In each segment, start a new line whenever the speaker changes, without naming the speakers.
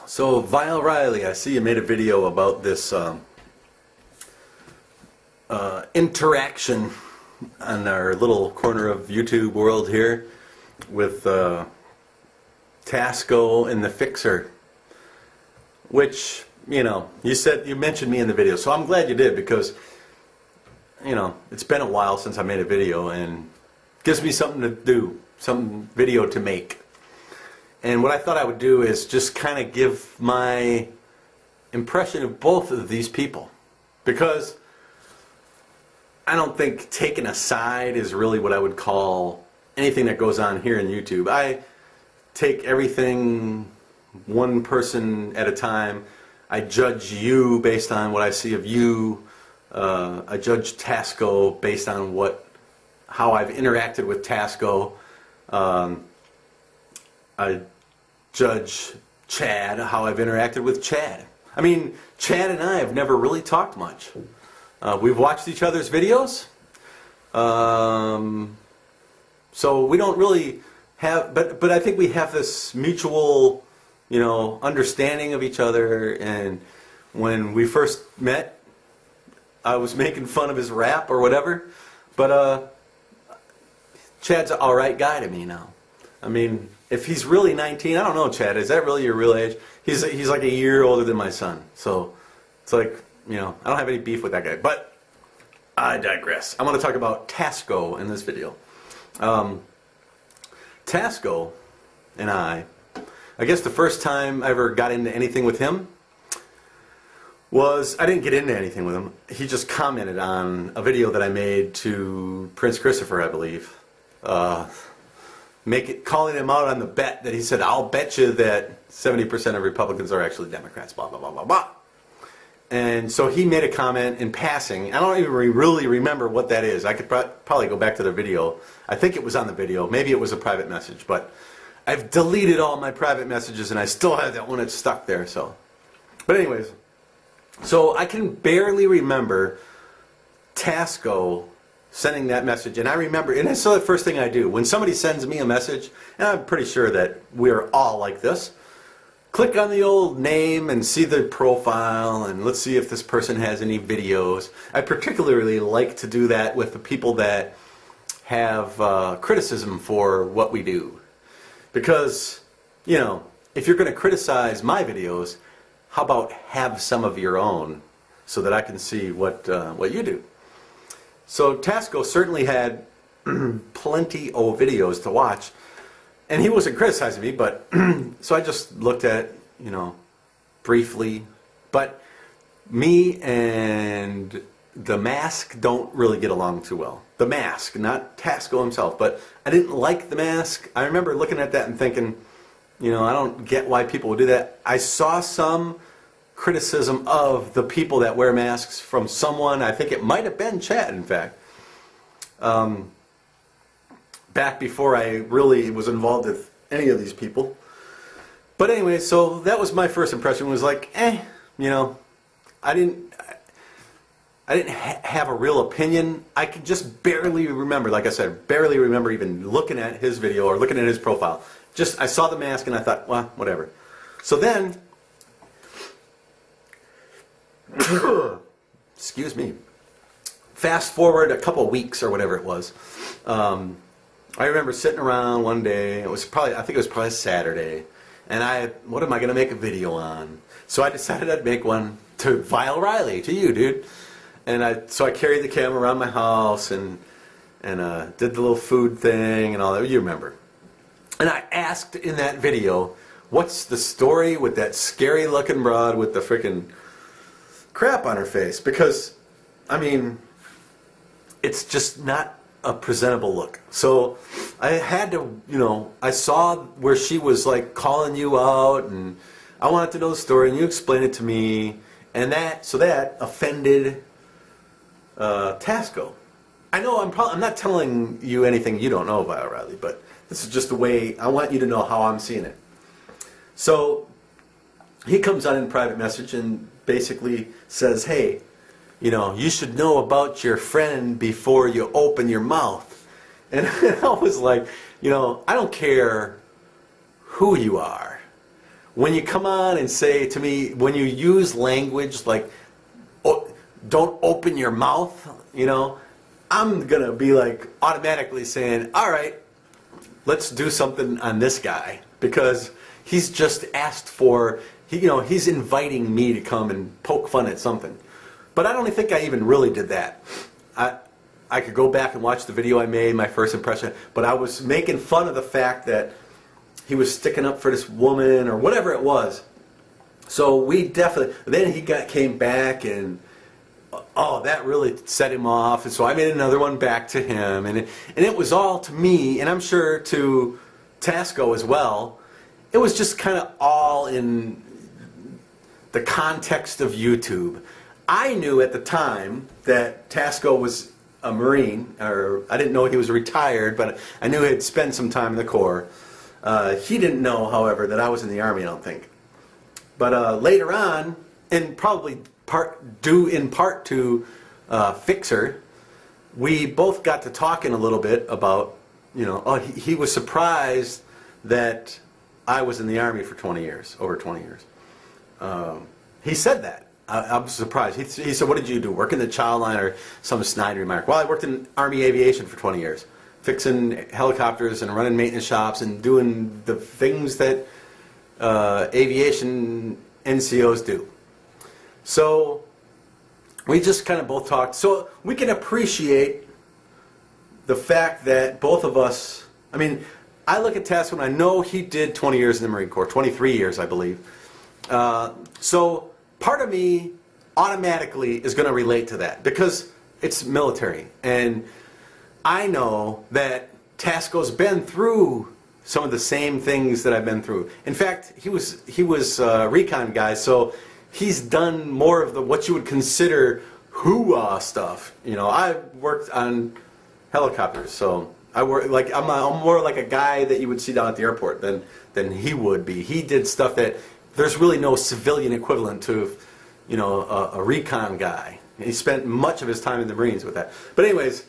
So, Vile Riley, I see you made a video about this interaction on our little corner of YouTube world here with Tasco and the Fixer, which, you mentioned me in the video, so I'm glad you did, because, it's been a while since I made a video, and it gives me something to do, some video to make. And what I thought I would do is just kind of give my impression of both of these people, because I don't think taking a side is really what I would call anything that goes on here in YouTube. I take everything one person at a time. I judge you based on what I see of you. I judge Tasco based on how I've interacted with Tasco. I judge Chad, how I've interacted with Chad. I mean, Chad and I have never really talked much. We've watched each other's videos, so we don't really have, but I think we have this mutual, understanding of each other. And when we first met, I was making fun of his rap or whatever, but Chad's an alright guy to me now. I mean, if he's really 19, I don't know, Chad, is that really your real age? He's like a year older than my son, so it's like, I don't have any beef with that guy. But I digress. I'm going to talk about Tasco in this video. Tasco and I guess the first time I ever got into anything with him was, I didn't get into anything with him. He just commented on a video that I made to Prince Christopher, I believe. Calling him out on the bet that he said, I'll bet you that 70% of Republicans are actually Democrats, blah, blah, blah, blah, blah. And so he made a comment in passing. I don't even really remember what that is. I could probably go back to the video. I think it was on the video. Maybe it was a private message, but I've deleted all my private messages and I still have that one that's stuck there. So, but anyways, so I can barely remember Tasco sending that message, and I remember, and it's the first thing I do when somebody sends me a message, and I'm pretty sure that we're all like this. Click on the old name and see the profile, and let's see if this person has any videos. I particularly like to do that with the people that have criticism for what we do, because if you're going to criticize my videos, how about have some of your own so that I can see what you do. So Tasco certainly had plenty of videos to watch, and he wasn't criticizing me, but so I just looked at it, briefly. But me and the Mask don't really get along too well. The Mask, not Tasco himself, but I didn't like the Mask. I remember looking at that and thinking, I don't get why people would do that. I saw some criticism of the people that wear masks from someone, I think it might have been Chad, in fact, back before I really was involved with any of these people. But anyway, so that was my first impression, was like, I didn't have a real opinion. I could just barely remember, like I said, barely remember even looking at his video or looking at his profile. I saw the Mask and I thought, well, whatever. So then, excuse me, fast forward a couple weeks or whatever it was, I remember sitting around one day, I think it was probably Saturday, and what am I going to make a video on? So I decided I'd make one to Vile Riley, to you, dude. And so I carried the camera around my house and did the little food thing and all that, you remember. And I asked in that video, what's the story with that scary looking broad with the freaking crap on her face? Because, it's just not a presentable look. So I had to, I saw where she was like calling you out, and I wanted to know the story, and you explained it to me, and that offended Tasco. I know I'm not telling you anything you don't know, Vile Riley, but this is just the way I want you to know how I'm seeing it. So he comes on in private message and basically says, hey, you should know about your friend before you open your mouth. And I was like, I don't care who you are. when you come on and say to me, when you use language like, oh, don't open your mouth, you know, I'm going to be like automatically saying, all right, let's do something on this guy, because he's just asked for, you know, he's inviting me to come and poke fun at something. But I don't think I even really did that. I could go back and watch the video I made, my first impression, but I was making fun of the fact that he was sticking up for this woman or whatever it was. So we definitely, then he came back and, oh, that really set him off. And so I made another one back to him. And it was all to me, and I'm sure to Tasco as well, it was just kind of all in the context of YouTube. I knew at the time that Tasco was a Marine, or I didn't know he was retired, but I knew he'd spent some time in the Corps. He didn't know, however, that I was in the Army, I don't think. But later on, and probably due in part to Fixer, we both got to talking a little bit about, you know, oh, he was surprised that I was in the Army for 20 years, over 20 years. He said that. I'm surprised. He said, what did you do, work in the child line, or some snide remark? Well, I worked in Army aviation for 20 years, fixing helicopters and running maintenance shops and doing the things that aviation NCOs do. So we just kind of both talked. So we can appreciate the fact that both of us, I mean, I look at Tasco and I know he did 20 years in the Marine Corps, 23 years I believe. So part of me automatically is going to relate to that because it's military. And I know that Tasco's been through some of the same things that I've been through. In fact, he was a recon guy, so he's done more of the what you would consider hoo-ah stuff. You know, I worked on helicopters, so I work like I'm more like a guy that you would see down at the airport than he would be. He did stuff that there's really no civilian equivalent to, you know, a recon guy. He spent much of his time in the Marines with that. But anyways,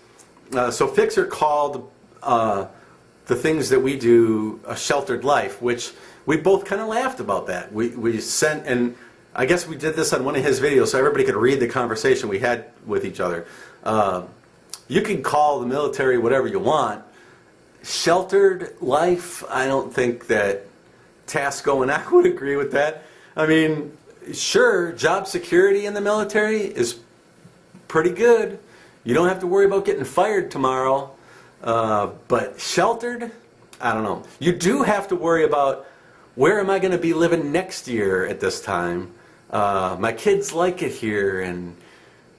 so Fixer called the things that we do a sheltered life, which we both kind of laughed about that. We sent, and I guess we did this on one of his videos so everybody could read the conversation we had with each other. You can call the military whatever you want. Sheltered life, I don't think that Tasco and I would agree with that. I mean, sure, job security in the military is pretty good. You don't have to worry about getting fired tomorrow. But sheltered, I don't know. You do have to worry about where am I going to be living next year at this time. My kids like it here, and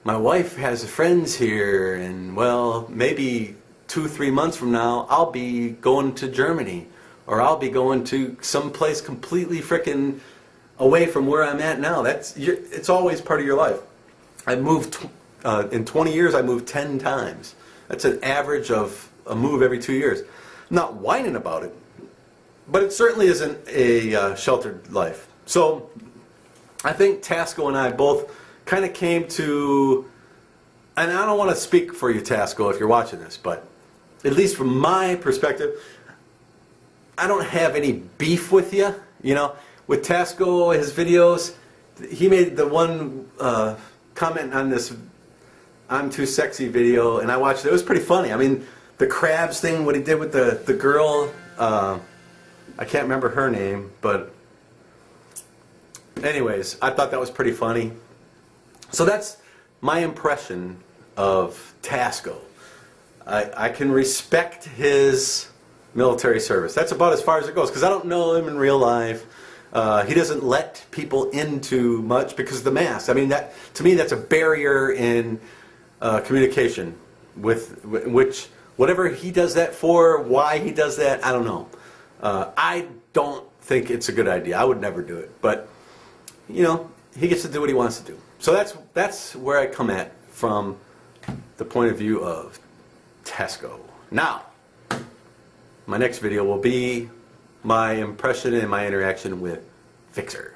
my wife has friends here, and well, maybe 2-3 months from now, I'll be going to Germany, or I'll be going to some place completely frickin' away from where I'm at now. It's always part of your life. I moved, in 20 years, I moved 10 times. That's an average of a move every 2 years. I'm not whining about it, but it certainly isn't a sheltered life. So I think Tasco and I both kind of came to, and I don't want to speak for you, Tasco, if you're watching this, but at least from my perspective, I don't have any beef with you. You know, with Tasco, his videos, he made the one comment on this I'm Too Sexy video, and I watched it. It was pretty funny. I mean, the crabs thing, what he did with the girl, I can't remember her name, but anyways, I thought that was pretty funny. So that's my impression of Tasco. I can respect his military service. That's about as far as it goes, because I don't know him in real life. He doesn't let people into much because of the mask. I mean, that to me, that's a barrier in communication with which whatever he does that for, why he does that, I don't know. I don't think it's a good idea. I would never do it. But you know, he gets to do what he wants to do. So that's where I come at from the point of view of Tasco. Now, my next video will be my impression and my interaction with Fixer.